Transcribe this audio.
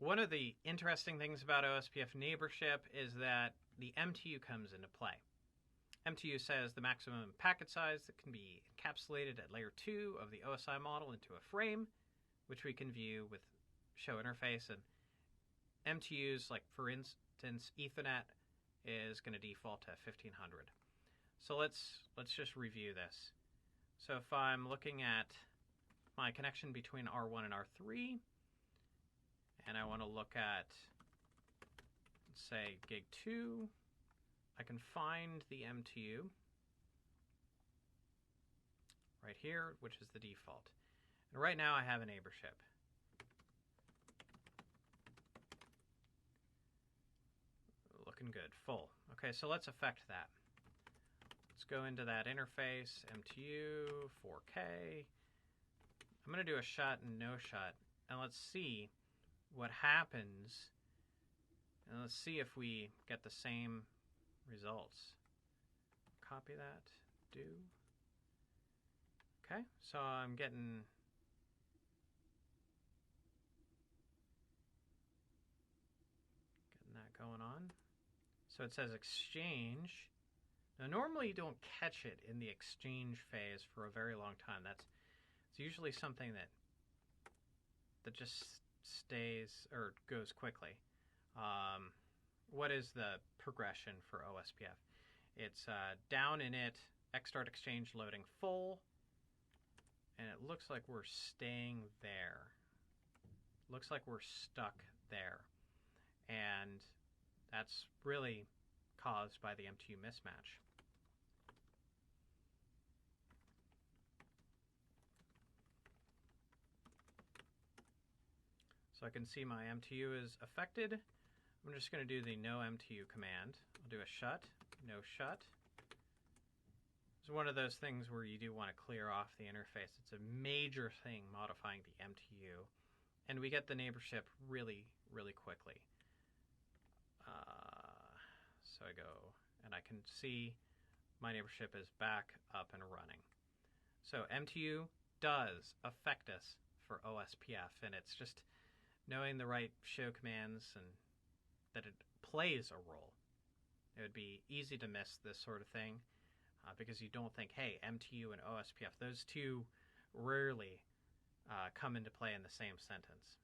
One of the interesting things about OSPF Neighborship is that the MTU comes into play. MTU says the maximum packet size that can be encapsulated at layer 2 of the OSI model into a frame, which we can view with show interface. And MTUs, like for instance, Ethernet is going to default to 1500. So let's just review this. So if I'm looking at my connection between R1 and R3, and I want to look at, let's say, gig 2, I can find the MTU right here, which is the default. And right now I have a neighborship. Looking good, full. Okay, so let's affect that. Let's go into that interface, MTU, 4K. I'm going to do a shot and no shot, and let's see what happens, and let's see if we get the same results. Copy that, do. Okay, so I'm getting that going on. So it says exchange. Now normally you don't catch it in the exchange phase for a very long time. It's usually something that just stays or goes quickly. What is the progression for OSPF? It's down init, xstart exchange loading full, and it looks like we're staying there. Looks like we're stuck there. And that's really caused by the MTU mismatch. So I can see my MTU is affected. I'm just going to do the no MTU command. I'll do a shut, no shut. It's one of those things where you do want to clear off the interface. It's a major thing modifying the MTU. And we get the neighborship really, really quickly. So I go and I can see my neighborship is back up and running. So MTU does affect us for OSPF, and it's just knowing the right show commands and that it plays a role. It would be easy to miss this sort of thing because you don't think, hey, MTU and OSPF, those two rarely come into play in the same sentence.